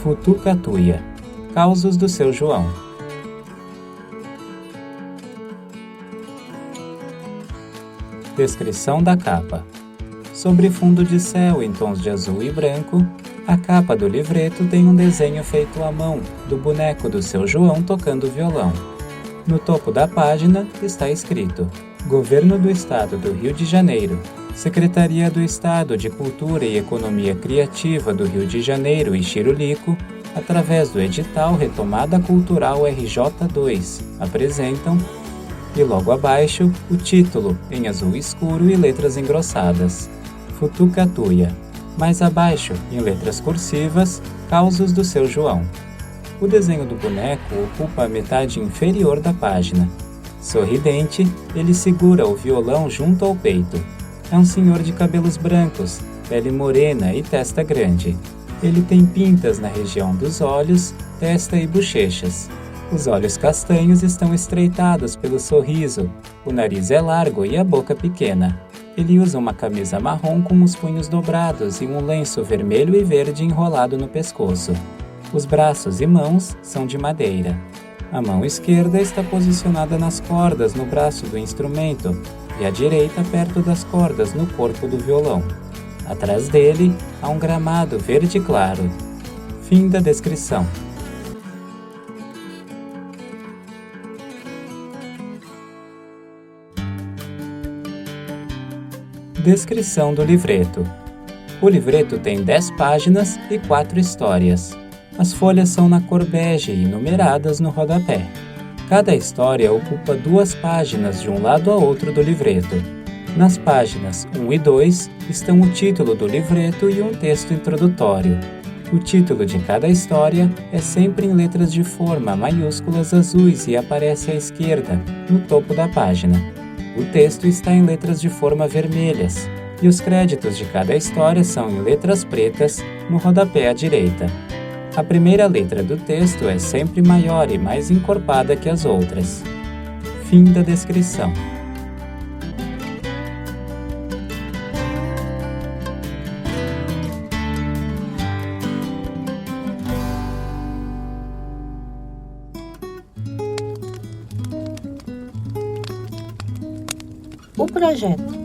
Futucatuia, Causos do Seu João. Descrição da capa. Sobre fundo de céu em tons de azul e branco, a capa do livreto tem um desenho feito à mão do boneco do Seu João tocando violão. No topo da página está escrito: Governo do Estado do Rio de Janeiro, Secretaria do Estado de Cultura e Economia Criativa do Rio de Janeiro e Xirulico, através do edital Retomada Cultural RJ2, apresentam, e logo abaixo, o título, em azul escuro e letras engrossadas, Futucatuia. Mais abaixo, em letras cursivas, Causos do Seu João. O desenho do boneco ocupa a metade inferior da página. Sorridente, ele segura o violão junto ao peito. É um senhor de cabelos brancos, pele morena e testa grande. Ele tem pintas na região dos olhos, testa e bochechas. Os olhos castanhos estão estreitados pelo sorriso, o nariz é largo e a boca pequena. Ele usa uma camisa marrom com os punhos dobrados e um lenço vermelho e verde enrolado no pescoço. Os braços e mãos são de madeira. A mão esquerda está posicionada nas cordas no braço do instrumento e a direita perto das cordas no corpo do violão. Atrás dele há um gramado verde claro. Fim da descrição. Descrição do livreto. O livreto tem 10 páginas e 4 histórias. As folhas são na cor bege e numeradas no rodapé. Cada história ocupa 2 páginas de um lado a outro do livreto. Nas páginas 1 e 2 estão o título do livreto e um texto introdutório. O título de cada história é sempre em letras de forma maiúsculas azuis e aparece à esquerda, no topo da página. O texto está em letras de forma vermelhas, e os créditos de cada história são em letras pretas, no rodapé à direita. A primeira letra do texto é sempre maior e mais encorpada que as outras. Fim da descrição. O projeto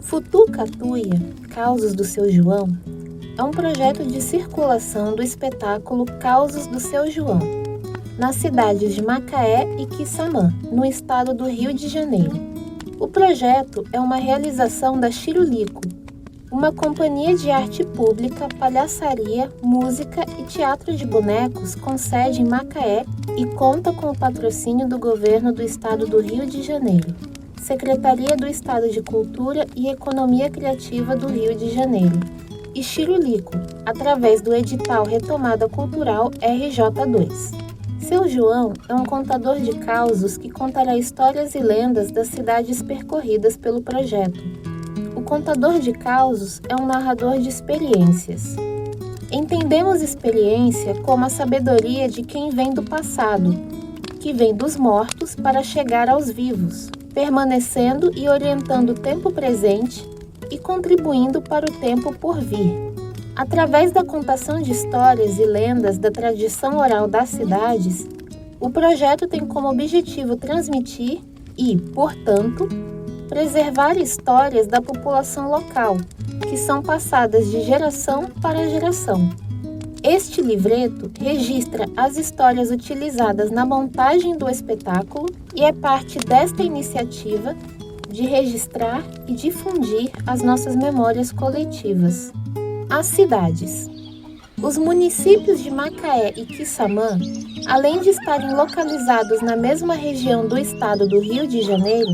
Futucatuia, Causos do Seu João é um projeto de circulação do espetáculo Causos do Seu João, nas cidades de Macaé e Quissamã, no estado do Rio de Janeiro. O projeto é uma realização da Xirulico, uma companhia de arte pública, palhaçaria, música e teatro de bonecos com sede em Macaé e conta com o patrocínio do Governo do Estado do Rio de Janeiro, Secretaria do Estado de Cultura e Economia Criativa do Rio de Janeiro, e Xirulico, através do edital Retomada Cultural RJ2. Seu João é um contador de causos que contará histórias e lendas das cidades percorridas pelo projeto. O contador de causos é um narrador de experiências. Entendemos experiência como a sabedoria de quem vem do passado, que vem dos mortos para chegar aos vivos, permanecendo e orientando o tempo presente e contribuindo para o tempo por vir. Através da contação de histórias e lendas da tradição oral das cidades, o projeto tem como objetivo transmitir e, portanto, preservar histórias da população local, que são passadas de geração para geração. Este livreto registra as histórias utilizadas na montagem do espetáculo e é parte desta iniciativa de registrar e difundir as nossas memórias coletivas. As cidades. Os municípios de Macaé e Quissamã, além de estarem localizados na mesma região do estado do Rio de Janeiro,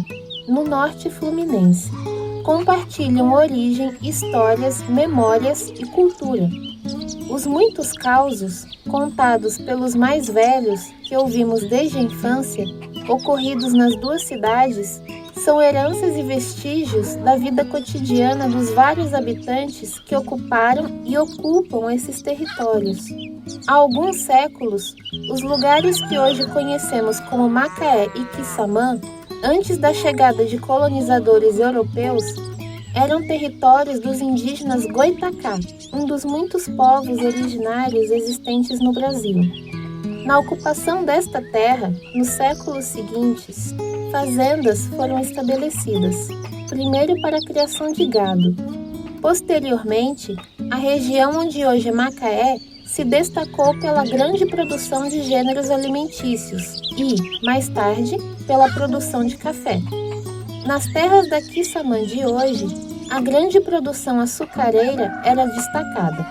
no norte fluminense, compartilham origem, histórias, memórias e cultura. Os muitos causos, contados pelos mais velhos que ouvimos desde a infância, ocorridos nas 2 cidades, são heranças e vestígios da vida cotidiana dos vários habitantes que ocuparam e ocupam esses territórios. Há alguns séculos, os lugares que hoje conhecemos como Macaé e Quissamã, antes da chegada de colonizadores europeus, eram territórios dos indígenas Goitacá, um dos muitos povos originários existentes no Brasil. Na ocupação desta terra, nos séculos seguintes, fazendas foram estabelecidas, primeiro para a criação de gado. Posteriormente, a região onde hoje é Macaé se destacou pela grande produção de gêneros alimentícios e, mais tarde, pela produção de café. Nas terras da Quissamã de hoje, a grande produção açucareira era destacada.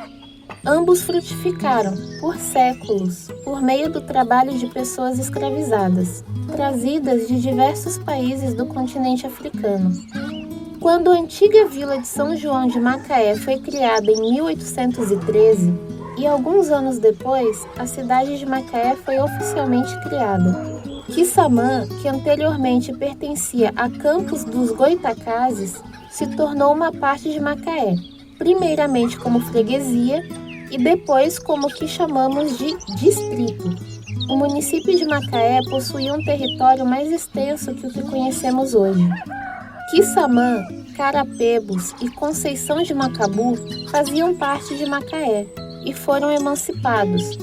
Ambos frutificaram, por séculos, por meio do trabalho de pessoas escravizadas, trazidas de diversos países do continente africano. Quando a antiga vila de São João de Macaé foi criada em 1813, e alguns anos depois, a cidade de Macaé foi oficialmente criada. Quissamã, que anteriormente pertencia a Campos dos Goitacazes, se tornou uma parte de Macaé, primeiramente como freguesia e depois como o que chamamos de distrito. O município de Macaé possuía um território mais extenso que o que conhecemos hoje. Quissamã, Carapebus e Conceição de Macabu faziam parte de Macaé e foram emancipados,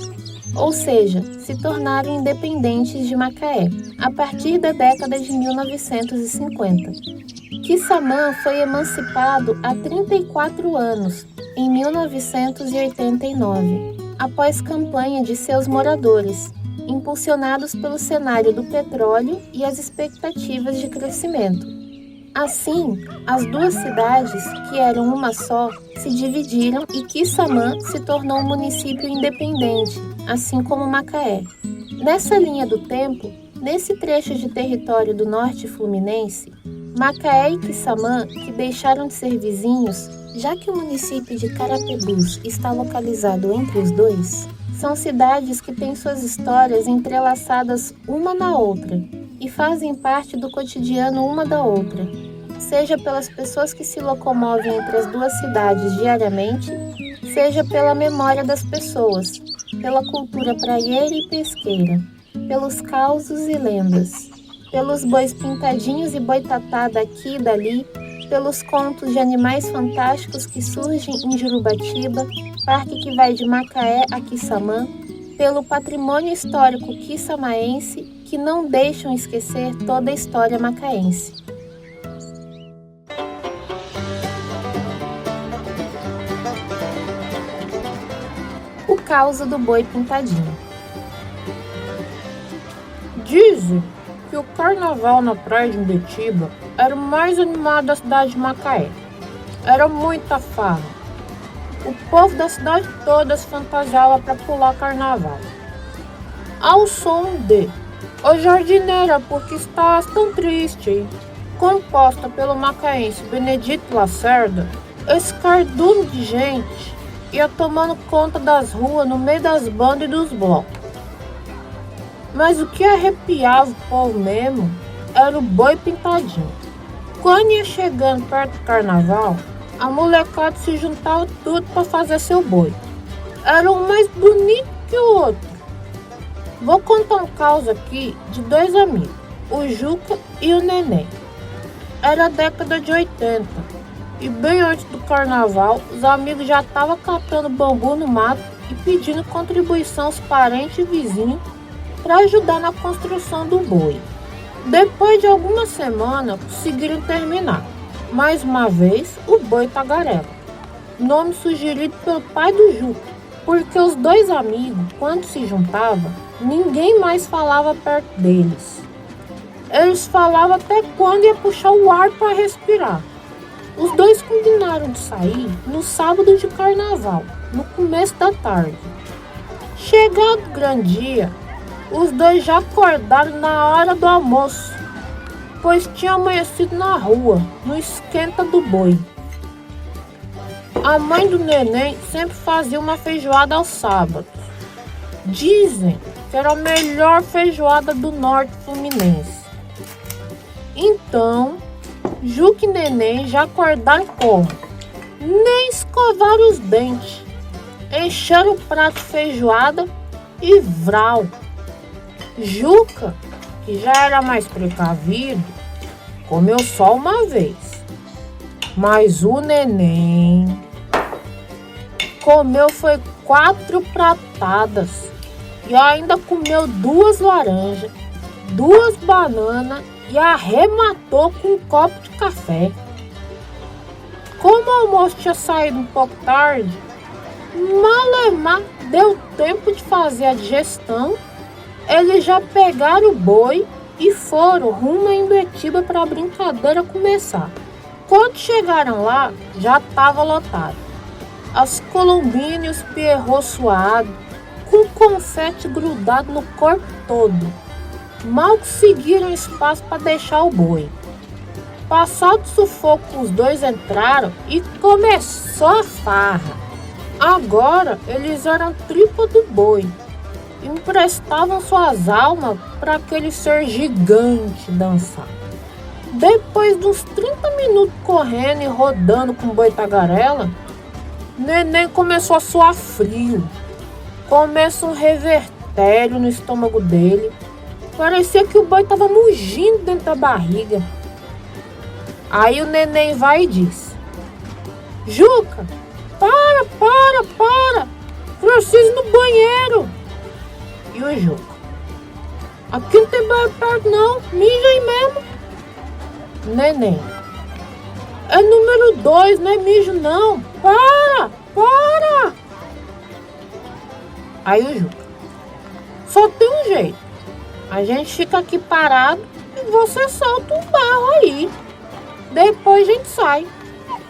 ou seja, se tornaram independentes de Macaé, a partir da década de 1950. Quissamã foi emancipado há 34 anos, em 1989, após campanha de seus moradores, impulsionados pelo cenário do petróleo e as expectativas de crescimento. Assim, as duas cidades, que eram uma só, se dividiram e Quissamã se tornou um município independente, assim como Macaé. Nessa linha do tempo, nesse trecho de território do norte fluminense, Macaé e Quissamã, que deixaram de ser vizinhos, já que o município de Carapebus está localizado entre os dois, são cidades que têm suas histórias entrelaçadas uma na outra e fazem parte do cotidiano uma da outra, seja pelas pessoas que se locomovem entre as duas cidades diariamente, seja pela memória das pessoas, pela cultura praieira e pesqueira, pelos causos e lendas, pelos bois pintadinhos e boitatá daqui e dali, pelos contos de animais fantásticos que surgem em Jurubatiba, parque que vai de Macaé a Quissamã, pelo patrimônio histórico quissamaense que não deixam esquecer toda a história macaense. O caos do boi pintadinho. Dizem que o carnaval na praia de Imbetiba era o mais animado da cidade de Macaé. Era muita farra. O povo da cidade toda se fantasiava para pular carnaval. Ao som de "Ô Jardineira, por que estás tão triste?", composta pelo macaense Benedito Lacerda, esse cardume de gente ia tomando conta das ruas no meio das bandas e dos blocos. Mas o que arrepiava o povo mesmo era o boi pintadinho. Quando ia chegando perto do carnaval, a molecada se juntava tudo para fazer seu boi. Era um mais bonito que o outro. Vou contar um caso aqui de dois amigos, o Juca e o Neném. Era a década de 80 e bem antes do carnaval, os amigos já estavam catando bambu no mato e pedindo contribuição aos parentes e vizinhos para ajudar na construção do boi. Depois de algumas semanas, conseguiram terminar. Mais uma vez, o boi tagarela, nome sugerido pelo pai do Juca, porque os dois amigos, quando se juntavam, ninguém mais falava perto deles. Eles falavam até quando ia puxar o ar para respirar. Os dois combinaram de sair no sábado de carnaval, no começo da tarde. Chegado o grande dia, os dois já acordaram na hora do almoço, pois tinha amanhecido na rua, no esquenta do boi. A mãe do Neném sempre fazia uma feijoada aos sábados. Dizem que era a melhor feijoada do norte fluminense. Então, Juca e Neném já acordaram como? Nem escovaram os dentes. Encheram o prato de feijoada e vral. Juca, que já era mais precavido, comeu só uma vez. Mas o neném comeu foi 4 pratadas e ainda comeu 2 laranjas, 2 bananas e arrematou com um copo de café. Como o almoço tinha saído um pouco tarde, malemar deu tempo de fazer a digestão. Eles já pegaram o boi e foram rumo a Imbetiba para a brincadeira começar. Quando chegaram lá, já estava lotado. As colombinas e os pierrots suados, com confete grudado no corpo todo. Mal conseguiram espaço para deixar o boi. Passado o sufoco, os dois entraram e começou a farra. Agora eles eram tripa do boi. Emprestavam suas almas para aquele ser gigante dançar. Depois de uns 30 minutos correndo e rodando com o boi tagarela, neném começou a suar frio. Começa um revertério no estômago dele. Parecia que o boi estava mugindo dentro da barriga. Aí o neném vai e diz: Juca, para, preciso ir no banheiro. E o Juca: aqui não tem banheiro perto não, mija aí mesmo. Neném: é número 2, não é mijo não, para. Aí o Juca: só tem um jeito, a gente fica aqui parado e você solta um barro aí, depois a gente sai.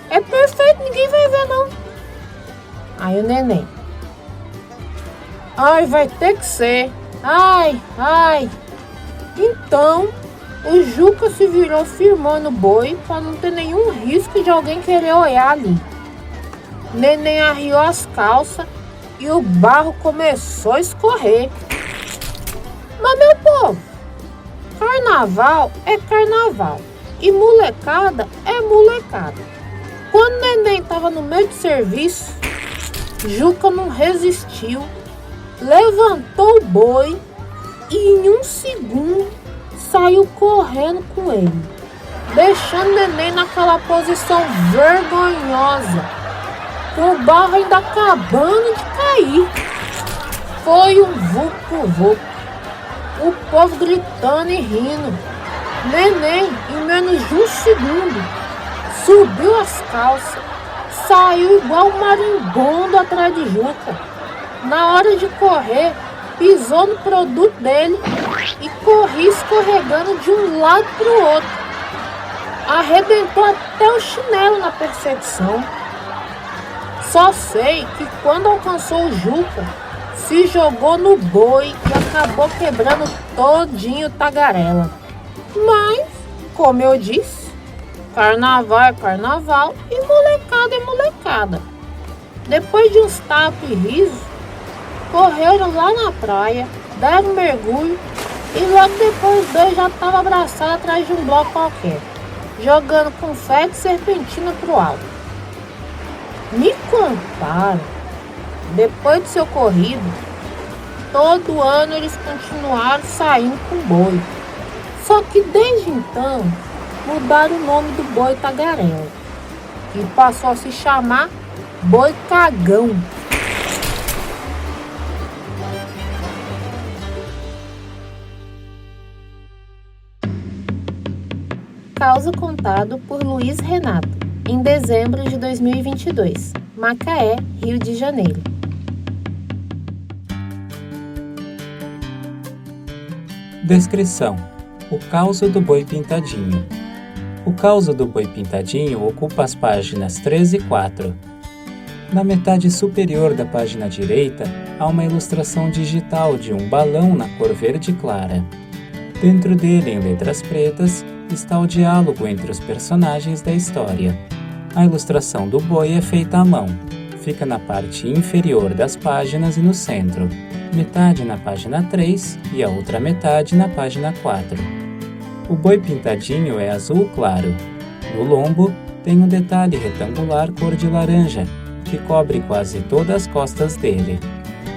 É perfeito, ninguém vai ver não. Aí o neném: ai, vai ter que ser. Ai. Então, o Juca se virou firmando o boi para não ter nenhum risco de alguém querer olhar ali. Neném arriou as calças e o barro começou a escorrer. Mas, meu povo, carnaval é carnaval e molecada é molecada. Quando o neném estava no meio de serviço, Juca não resistiu, levantou o boi e em um segundo saiu correndo com ele, deixando o neném naquela posição vergonhosa, com o barro ainda acabando de cair. Foi um vucu-vucu, o povo gritando e rindo. Neném, em menos de um segundo, subiu as calças, saiu igual um marimbondo atrás de Juca. Na hora de correr, pisou no produto dele e corria escorregando de um lado para o outro. Arrebentou até o chinelo na perseguição. Só sei que quando alcançou o Juca, se jogou no boi e acabou quebrando todinho o tagarela. Mas, como eu disse, carnaval é carnaval e molecada é molecada. Depois de uns tapas e risos, correram lá na praia, deram um mergulho e logo depois os dois já estavam abraçados atrás de um bloco qualquer, jogando confete e serpentina pro alto. Me contaram, depois de seu ocorrido, todo ano eles continuaram saindo com boi. Só que desde então mudaram o nome do boi tagarela e passou a se chamar boi cagão. Caso contado por Luiz Renato, em dezembro de 2022, Macaé, Rio de Janeiro. Descrição: o causo do boi pintadinho. O causo do boi pintadinho ocupa as páginas 3 e 4. Na metade superior da página direita, há uma ilustração digital de um balão na cor verde clara. Dentro dele, em letras pretas, está o diálogo entre os personagens da história. A ilustração do boi é feita à mão. Fica na parte inferior das páginas e no centro. Metade na página 3 e a outra metade na página 4. O boi pintadinho é azul claro. No lombo, tem um detalhe retangular cor de laranja, que cobre quase todas as costas dele.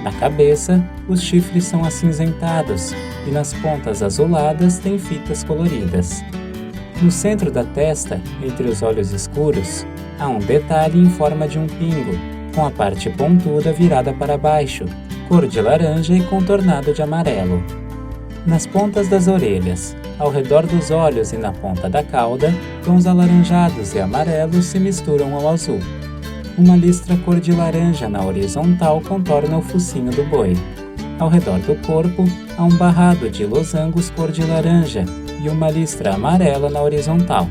Na cabeça, os chifres são acinzentados e nas pontas azuladas tem fitas coloridas. No centro da testa, entre os olhos escuros, há um detalhe em forma de um pingo, com a parte pontuda virada para baixo, cor de laranja e contornado de amarelo. Nas pontas das orelhas, ao redor dos olhos e na ponta da cauda, tons alaranjados e amarelos se misturam ao azul. Uma listra cor de laranja na horizontal contorna o focinho do boi. Ao redor do corpo, há um barrado de losangos cor de laranja e uma listra amarela na horizontal.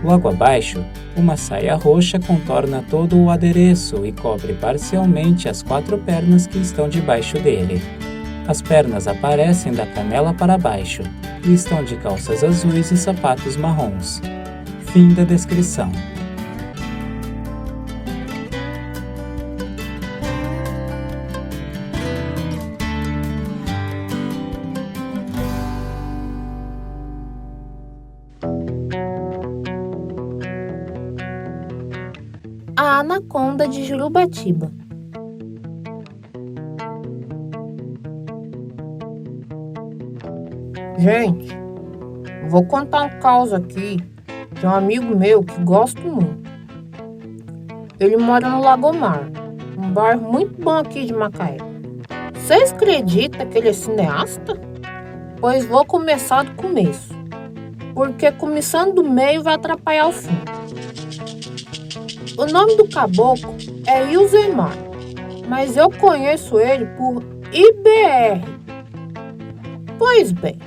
Logo abaixo, uma saia roxa contorna todo o adereço e cobre parcialmente as 4 pernas que estão debaixo dele. As pernas aparecem da canela para baixo e estão de calças azuis e sapatos marrons. Fim da descrição. A anaconda de Jurubatiba. Gente, vou contar um caos aqui de um amigo meu que gosto muito. Ele mora no Lagomar, um bairro muito bom aqui de Macaé. Vocês acreditam que ele é cineasta? Pois vou começar do começo, porque começando do meio vai atrapalhar o fim. O nome do caboclo é Ilzemar, mas eu conheço ele por IBR. Pois bem,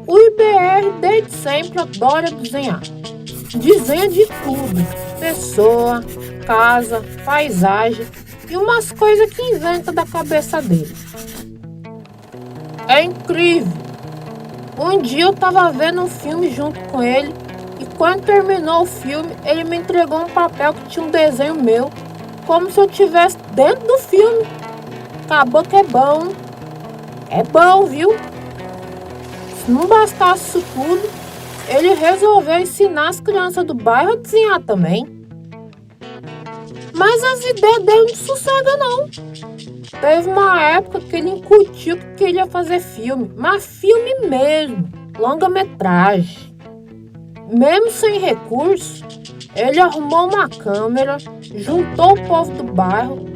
o IBR desde sempre adora desenhar. Desenha de tudo, pessoa, casa, paisagem e umas coisas que inventa da cabeça dele. É incrível! Um dia eu tava vendo um filme junto com ele e quando terminou o filme, ele me entregou um papel que tinha um desenho meu, como se eu estivesse dentro do filme. Acabou que é bom. É bom, viu? Se não bastasse isso tudo, ele resolveu ensinar as crianças do bairro a desenhar também. Mas as ideias dele não sossegam não. Teve uma época que ele incutiu que queria fazer filme, mas filme mesmo, longa-metragem. Mesmo sem recurso, ele arrumou uma câmera, juntou o povo do bairro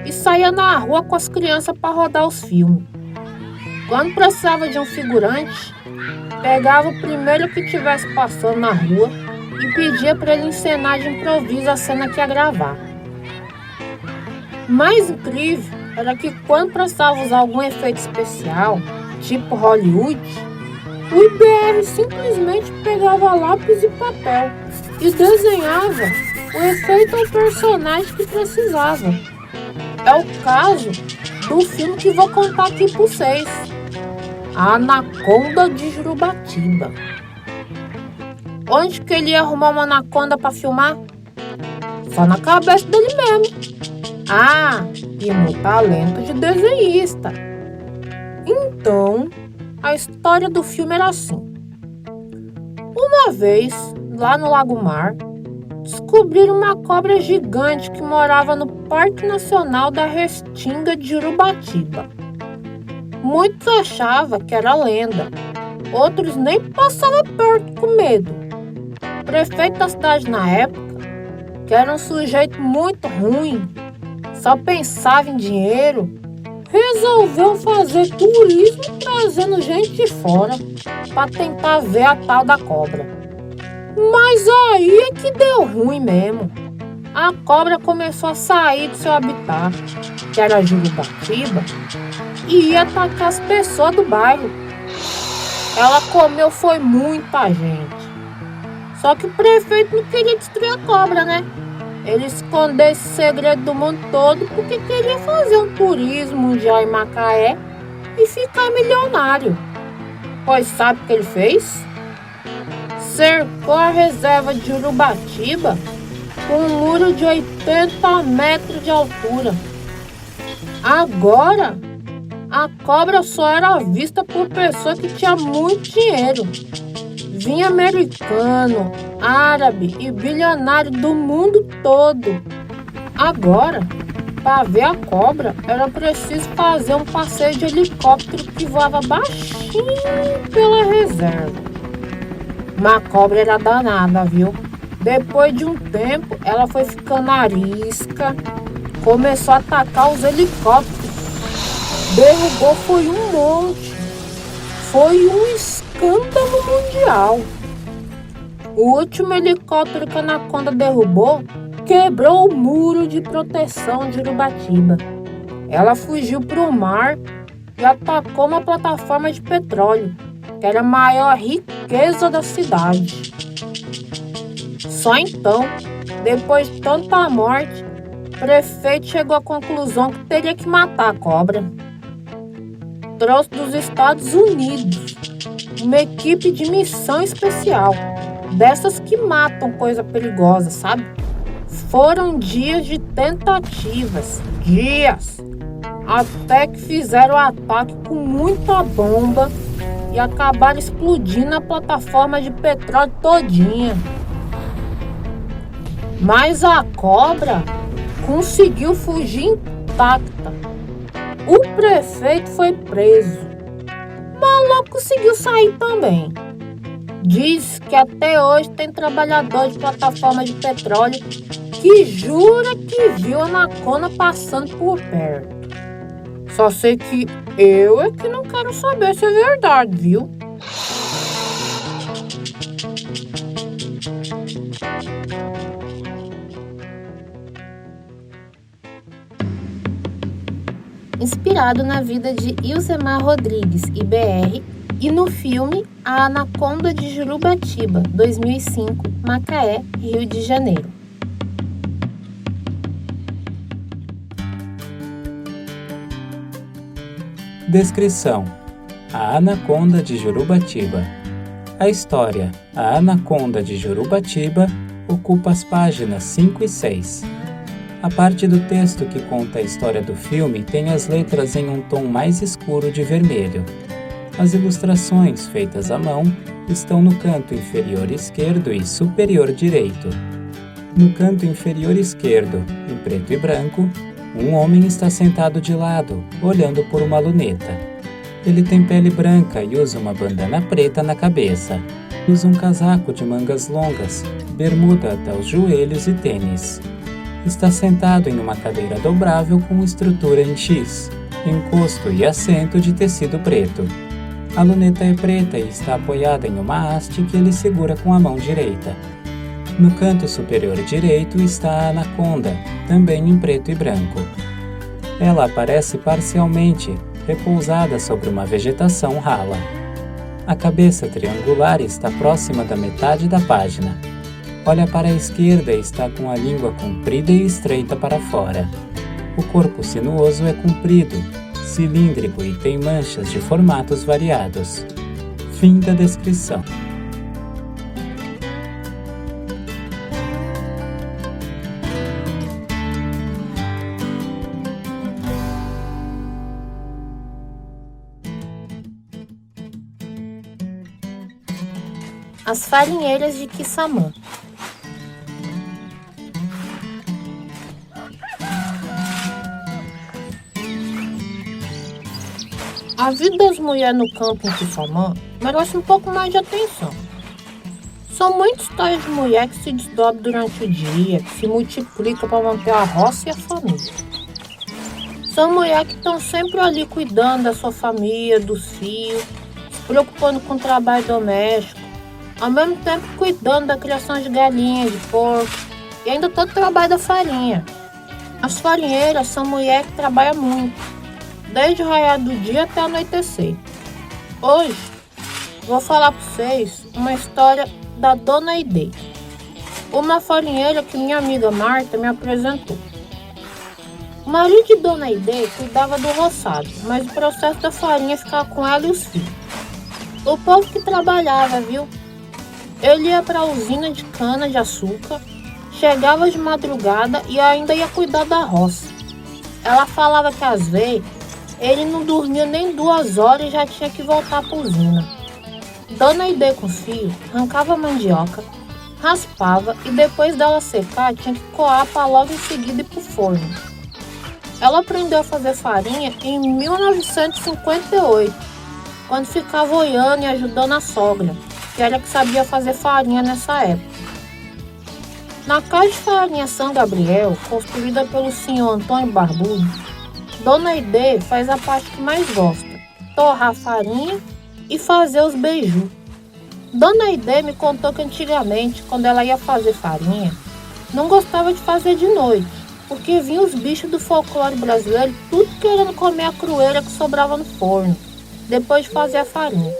e saía na rua com as crianças para rodar os filmes. Quando precisava de um figurante, pegava o primeiro que estivesse passando na rua e pedia para ele encenar de improviso a cena que ia gravar. Mais incrível era que quando precisava usar algum efeito especial, tipo Hollywood, o IBR simplesmente pegava lápis e papel e desenhava o efeito ao personagem que precisava. É o caso do filme que vou contar aqui para vocês. A Anaconda de Jurubatiba. Onde que ele ia arrumar uma anaconda para filmar? Só na cabeça dele mesmo. Ah, e no talento de desenhista. Então, a história do filme era assim. Uma vez, lá no Lagomar, descobriram uma cobra gigante que morava no Parque Nacional da Restinga de Jurubatiba. Muitos achavam que era lenda, outros nem passavam perto com medo. O prefeito da cidade na época, que era um sujeito muito ruim, só pensava em dinheiro, resolveu fazer turismo trazendo gente de fora para tentar ver a tal da cobra. Mas aí é que deu ruim mesmo. A cobra começou a sair do seu habitat, que era Jurubatiba, e ia atacar as pessoas do bairro. Ela comeu foi muita gente. Só que o prefeito não queria destruir a cobra, né? Ele escondeu esse segredo do mundo todo porque queria fazer um turismo mundial em Macaé e ficar milionário. Pois sabe o que ele fez? Cercou a reserva de Jurubatiba com um muro de 80 metros de altura. Agora, a cobra só era vista por pessoa que tinha muito dinheiro. Vinha americano, árabe e bilionário do mundo todo. Agora, para ver a cobra, era preciso fazer um passeio de helicóptero que voava baixinho pela reserva. Uma cobra era danada, viu? Depois de um tempo, ela foi ficando arisca, começou a atacar os helicópteros. Derrubou foi um monte. Foi um escândalo mundial. O último helicóptero que a Anaconda derrubou quebrou o muro de proteção de Urubatiba. Ela fugiu para o mar e atacou uma plataforma de petróleo, que era a maior riqueza da cidade. Só então, depois de tanta morte, o prefeito chegou à conclusão que teria que matar a cobra. Trouxe dos Estados Unidos uma equipe de missão especial, dessas que matam coisa perigosa, sabe? Foram dias de tentativas, até que fizeram o ataque com muita bomba e acabaram explodindo a plataforma de petróleo todinha. Mas a cobra conseguiu fugir intacta. O prefeito foi preso, mas logo conseguiu sair também. Diz que até hoje tem trabalhador de plataforma de petróleo que jura que viu a Anaconda passando por perto. Só sei que eu é que não quero saber se é verdade, viu? Inspirado na vida de Ilsemar Rodrigues e BR e no filme A Anaconda de Jurubatiba, 2005, Macaé, Rio de Janeiro. Descrição: A Anaconda de Jurubatiba. A história A Anaconda de Jurubatiba ocupa as páginas 5 e 6. A parte do texto que conta a história do filme tem as letras em um tom mais escuro de vermelho. As ilustrações, feitas à mão, estão no canto inferior esquerdo e superior direito. No canto inferior esquerdo, em preto e branco, um homem está sentado de lado, olhando por uma luneta. Ele tem pele branca e usa uma bandana preta na cabeça. Usa um casaco de mangas longas, bermuda até os joelhos e tênis. Está sentado em uma cadeira dobrável com estrutura em X, encosto e assento de tecido preto. A luneta é preta e está apoiada em uma haste que ele segura com a mão direita. No canto superior direito está a anaconda, também em preto e branco. Ela aparece parcialmente, repousada sobre uma vegetação rala. A cabeça triangular está próxima da metade da página. Olha para a esquerda e está com a língua comprida e estreita para fora. O corpo sinuoso é comprido, cilíndrico e tem manchas de formatos variados. Fim da descrição. As farinheiras de Quissamã. A vida das mulheres no campo em Quissamã merece um pouco mais de atenção. São muitas histórias de mulher que se desdobram durante o dia, que se multiplicam para manter a roça e a família. São mulheres que estão sempre ali cuidando da sua família, dos filhos, se preocupando com o trabalho doméstico, ao mesmo tempo cuidando da criação de galinhas, de porco e ainda todo o trabalho da farinha. As farinheiras são mulheres que trabalham muito, desde o raiar do dia até anoitecer. Hoje, vou falar para vocês uma história da Dona Aide, uma farinheira que minha amiga Marta me apresentou. O marido de Dona Aide cuidava do roçado, mas o processo da farinha ficava com ela e os filhos. O povo que trabalhava, viu? Ele ia para a usina de cana de açúcar, chegava de madrugada e ainda ia cuidar da roça. Ela falava que às vezes ele não dormia nem 2 horas e já tinha que voltar para a usina. Dona Aide com os filhos arrancava a mandioca, raspava e depois dela secar tinha que coar para logo em seguida ir para o forno. Ela aprendeu a fazer farinha em 1958, quando ficava olhando e ajudando a sogra, que era que sabia fazer farinha nessa época. Na casa de farinha São Gabriel, construída pelo senhor Antônio Barbudo, Dona Aide faz a parte que mais gosta, torrar a farinha e fazer os beiju. Dona Aide me contou que antigamente, quando ela ia fazer farinha, não gostava de fazer de noite, porque vinham os bichos do folclore brasileiro tudo querendo comer a crueira que sobrava no forno, depois de fazer a farinha.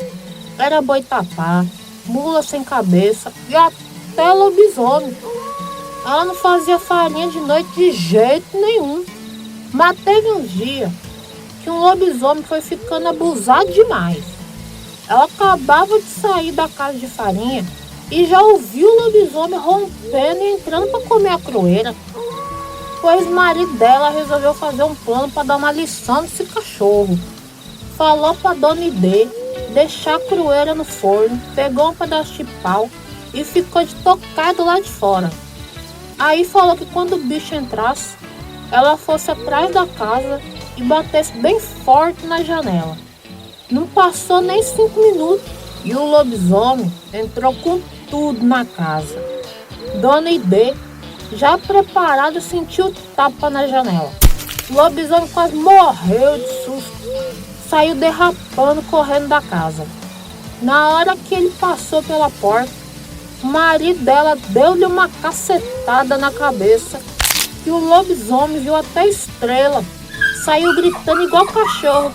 Era boitatá, mula sem cabeça e até lobisomem. Ela não fazia farinha de noite de jeito nenhum. Mas teve um dia que um lobisomem foi ficando abusado demais. Ela acabava de sair da casa de farinha e já ouviu o lobisomem rompendo e entrando para comer a crueira. Pois o marido dela resolveu fazer um plano para dar uma lição nesse cachorro. Falou para Dona Ide deixar a crueira no forno, pegou um pedaço de pau e ficou de tocado lá de fora. Aí falou que quando o bicho entrasse, ela fosse atrás da casa e batesse bem forte na janela. Não passou nem 5 minutos e o lobisomem entrou com tudo na casa. Dona Ide, já preparada, sentiu o tapa na janela. O lobisomem quase morreu de susto. Saiu derrapando, correndo da casa. Na hora que ele passou pela porta, o marido dela deu-lhe uma cacetada na cabeça e o lobisomem viu até estrela. Saiu gritando igual cachorro.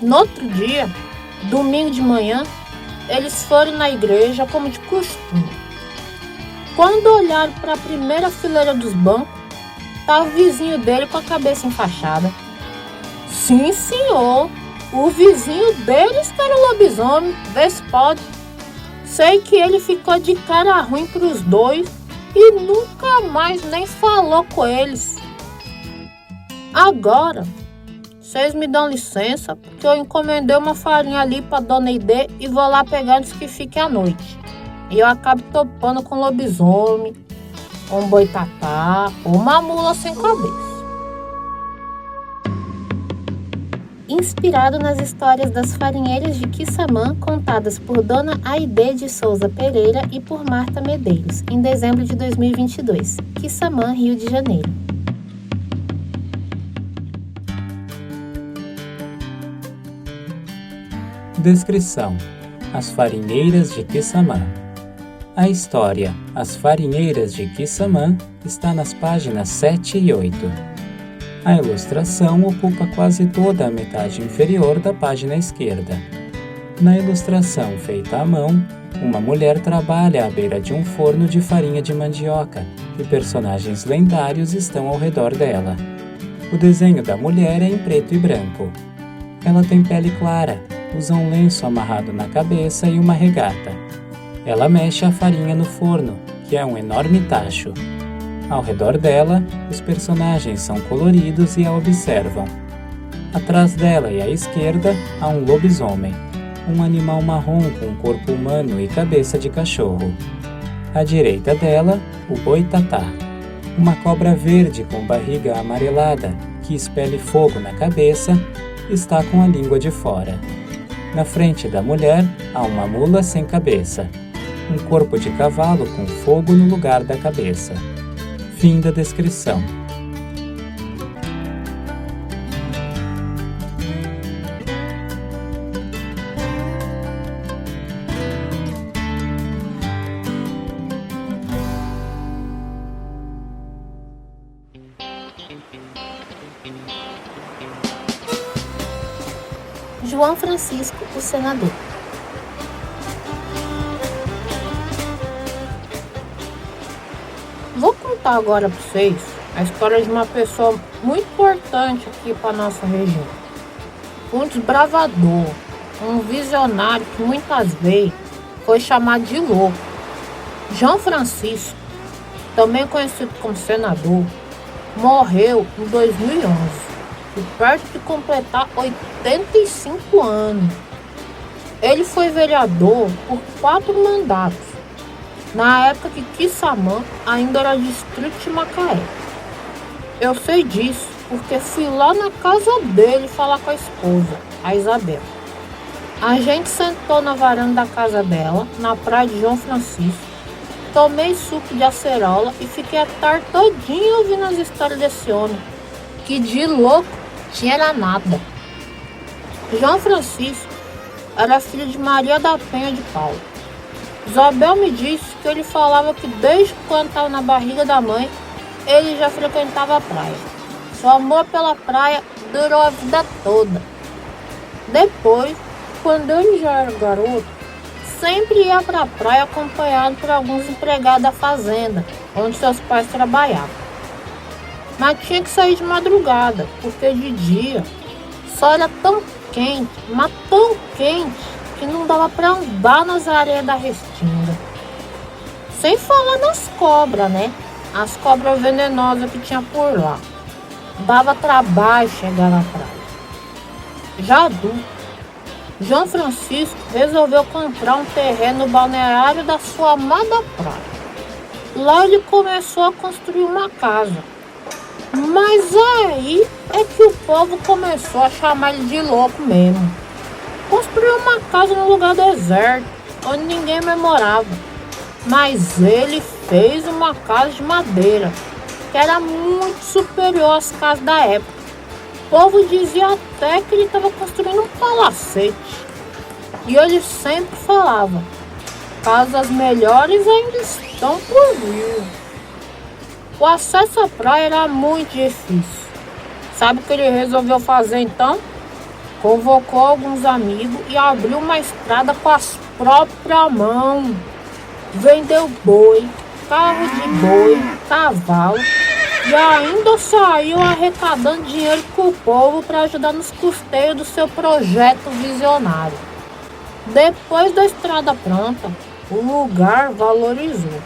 No outro dia, domingo de manhã, eles foram na igreja como de costume. Quando olharam para a primeira fileira dos bancos, estava o vizinho dele com a cabeça enfaixada. Sim, senhor, o vizinho deles que era o lobisomem, vê se pode. Sei que ele ficou de cara ruim para os dois e nunca mais nem falou com eles. Agora, vocês me dão licença, porque eu encomendei uma farinha ali para Dona Ide e vou lá pegar antes que fique à noite. E eu acabo topando com lobisomem, um boitatá ou uma mula sem cabeça. Inspirado nas histórias das farinheiras de Quissamã, contadas por Dona Aide de Souza Pereira e por Marta Medeiros, em dezembro de 2022, Quissamã, Rio de Janeiro. Descrição: As farinheiras de Quissamã. A história As Farinheiras de Quissamã está nas páginas 7 e 8. A ilustração ocupa quase toda a metade inferior da página esquerda. Na ilustração feita à mão, uma mulher trabalha à beira de um forno de farinha de mandioca e personagens lendários estão ao redor dela. O desenho da mulher é em preto e branco. Ela tem pele clara, usa um lenço amarrado na cabeça e uma regata. Ela mexe a farinha no forno, que é um enorme tacho. Ao redor dela, os personagens são coloridos e a observam. Atrás dela e à esquerda, há um lobisomem, um animal marrom com corpo humano e cabeça de cachorro. À direita dela, o boitatá, uma cobra verde com barriga amarelada, que expele fogo na cabeça, está com a língua de fora. Na frente da mulher, há uma mula sem cabeça, um corpo de cavalo com fogo no lugar da cabeça. Fim da descrição. João Francisco, o senador. Vou contar agora para vocês a história de uma pessoa muito importante aqui para nossa região. Um desbravador, um visionário que muitas vezes foi chamado de louco. João Francisco, também conhecido como senador, morreu em 2011, e perto de completar 85 anos. Ele foi vereador por 4 mandatos, na época que Quissamã ainda era distrito de Macaé. Eu sei disso porque fui lá na casa dele falar com a esposa, a Isabel. A gente sentou na varanda da casa dela, na praia de João Francisco. Tomei suco de acerola e fiquei a tarde todinha ouvindo as histórias desse homem, que de louco tinha era nada. João Francisco era filho de Maria da Penha de Paulo. Isabel me disse que ele falava que desde quando estava na barriga da mãe, ele já frequentava a praia. Seu amor pela praia durou a vida toda. Depois, quando ele já era garoto, sempre ia para a praia acompanhado por alguns empregados da fazenda, onde seus pais trabalhavam. Mas tinha que sair de madrugada, porque de dia só era tão quente, mas tão quente, que não dava para andar nas areias da restinga. Sem falar nas cobras, né? As cobras venenosas que tinha por lá. Dava trabalho chegar na praia. Já adulto, João Francisco resolveu comprar um terreno no balneário da sua amada praia. Lá ele começou a construir uma casa. Mas aí é que o povo começou a chamar ele de louco mesmo. Construiu uma casa num lugar deserto, onde ninguém mais morava. Mas ele fez uma casa de madeira, que era muito superior às casas da época. O povo dizia até que ele estava construindo um palacete. E ele sempre falava: casas melhores ainda estão por vir. O acesso à praia era muito difícil. Sabe o que ele resolveu fazer então? Convocou alguns amigos e abriu uma estrada com as próprias mãos. Vendeu boi, carro de boi, cavalo e ainda saiu arrecadando dinheiro com o povo para ajudar nos custeios do seu projeto visionário. Depois da estrada pronta, o lugar valorizou.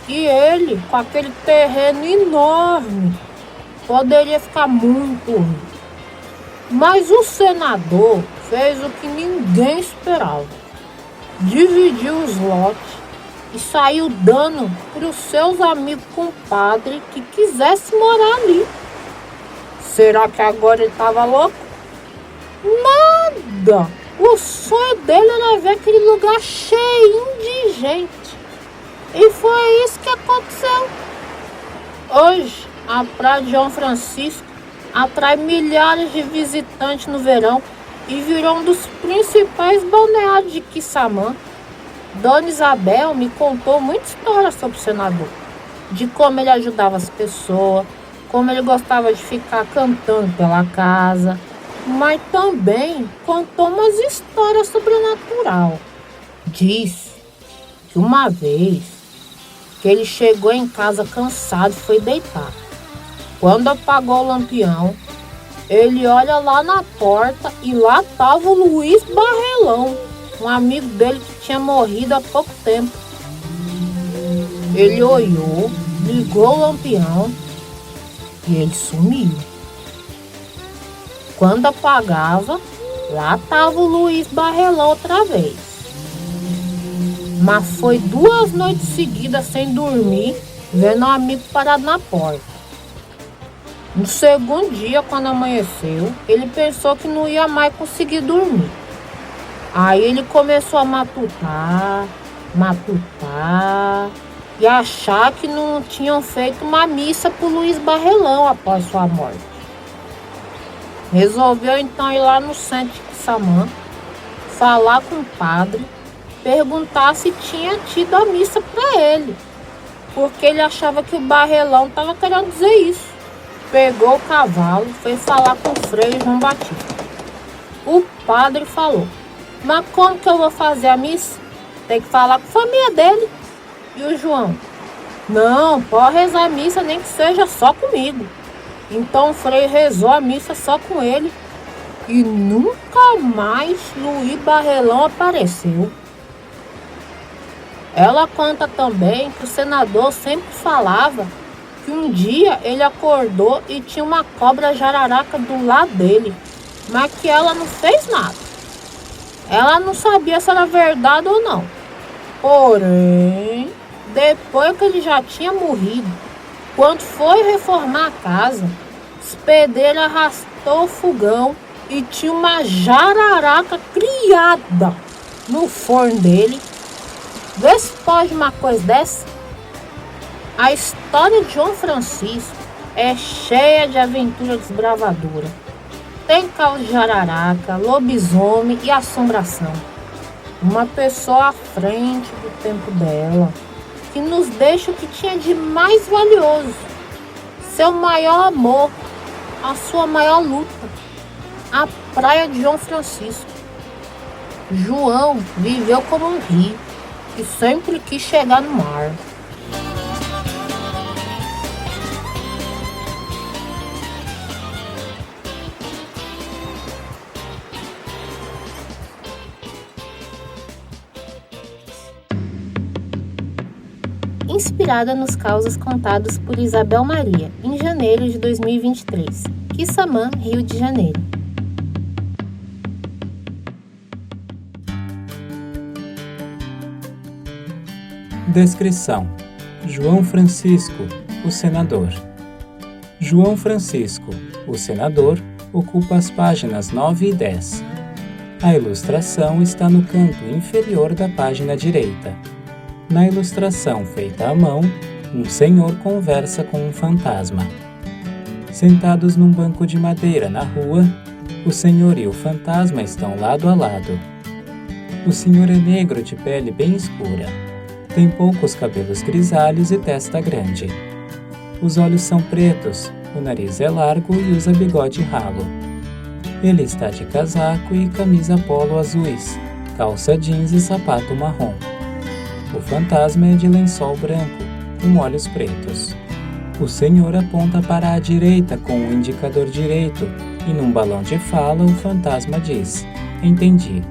E ele, com aquele terreno enorme, poderia ficar muito rico. Mas o senador fez o que ninguém esperava. Dividiu os lotes e saiu dando para os seus amigos compadres que quisessem morar ali. Será que agora ele estava louco? Nada! O sonho dele era ver aquele lugar cheinho de gente. E foi isso que aconteceu. Hoje, a praia de João Francisco atrai milhares de visitantes no verão e virou um dos principais balneários de Quissamã. Dona Isabel me contou muita história sobre o senador, de como ele ajudava as pessoas, como ele gostava de ficar cantando pela casa, mas também contou umas histórias sobrenatural. Disse que uma vez que ele chegou em casa cansado e foi deitar. Quando apagou o lampião, ele olha lá na porta e lá estava o Luiz Barrelão, um amigo dele que tinha morrido há pouco tempo. Ele olhou, ligou o lampião e ele sumiu. Quando apagava, lá estava o Luiz Barrelão outra vez. Mas foi 2 noites seguidas sem dormir, vendo um amigo parado na porta. No segundo dia, quando amanheceu, ele pensou que não ia mais conseguir dormir. Aí ele começou a matutar e achar que não tinham feito uma missa para o Luiz Barrelão após sua morte. Resolveu então ir lá no centro de Quissamã, falar com o padre, perguntar se tinha tido a missa para ele, porque ele achava que o Barrelão estava querendo dizer isso. Pegou o cavalo, foi falar com o Frei João Batista. O padre falou: mas como que eu vou fazer a missa? Tem que falar com a família dele. E o João: não, pode rezar a missa nem que seja só comigo. Então o Frei rezou a missa só com ele e nunca mais Luiz Barrelão apareceu. Ela conta também que o senador sempre falava que um dia ele acordou e tinha uma cobra jararaca do lado dele, mas que ela não fez nada. Ela não sabia se era verdade ou não. Porém, depois que ele já tinha morrido, quando foi reformar a casa, os pedreiros arrastou o fogão e tinha uma jararaca criada no forno dele. Vê se pode uma coisa dessa. A história de João Francisco é cheia de aventura desbravadora. Tem caos de jararaca, lobisomem e assombração. Uma pessoa à frente do tempo dela, que nos deixa o que tinha de mais valioso: seu maior amor, a sua maior luta, a praia de João Francisco. João viveu como um rio e sempre quis chegar no mar. Inspirada nos causos contados por Isabel Maria, em janeiro de 2023, Quissamã, Rio de Janeiro. Descrição: João Francisco, o senador. João Francisco, o senador, ocupa as páginas 9 e 10. A ilustração está no canto inferior da página direita. Na ilustração feita à mão, um senhor conversa com um fantasma. Sentados num banco de madeira na rua, o senhor e o fantasma estão lado a lado. O senhor é negro de pele bem escura. Tem poucos cabelos grisalhos e testa grande. Os olhos são pretos, o nariz é largo e usa bigode ralo. Ele está de casaco e camisa polo azuis, calça jeans e sapato marrom. O fantasma é de lençol branco, com olhos pretos. O senhor aponta para a direita com o indicador direito e num balão de fala o fantasma diz: "Entendi."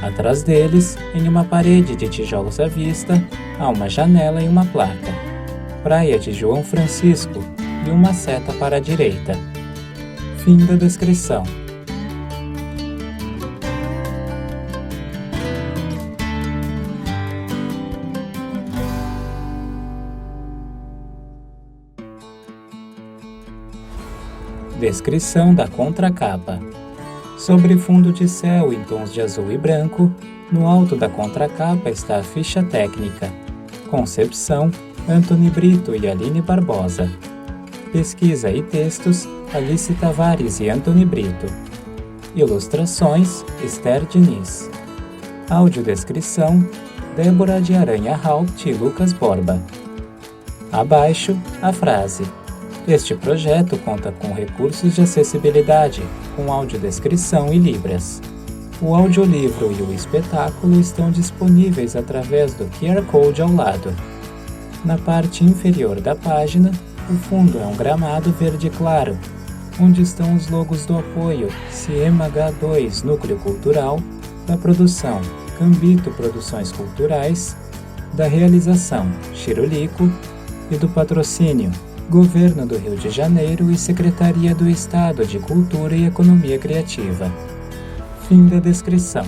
Atrás deles, em uma parede de tijolos à vista, há uma janela e uma placa: Praia de João Francisco e uma seta para a direita. Fim da descrição. Descrição da contracapa. Sobre fundo de céu em tons de azul e branco, no alto da contracapa está a ficha técnica. Concepção: Antony Brito e Aline Barbosa. Pesquisa e textos: Alice Tavares e Antony Brito. Ilustrações: Esther Diniz. Audiodescrição: Débora de Aranha Haupt e Lucas Borba. Abaixo, a frase: Este projeto conta com recursos de acessibilidade, com audiodescrição e libras. O audiolivro e o espetáculo estão disponíveis através do QR Code ao lado. Na parte inferior da página, o fundo é um gramado verde claro, onde estão os logos do apoio CIEMH2 Núcleo Cultural, da produção Cambito Produções Culturais, da realização Xirulico e do patrocínio Governo do Rio de Janeiro e Secretaria do Estado de Cultura e Economia Criativa. Fim da descrição.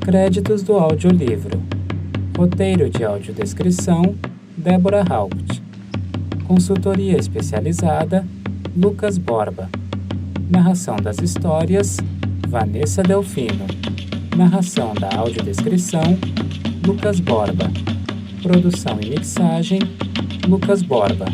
Créditos do audiolivro. Roteiro de audiodescrição: Débora Haupt. Consultoria especializada: Lucas Borba. Narração das histórias: Vanessa Delfino. Narração da audiodescrição: Lucas Borba. Produção e mixagem: Lucas Borba.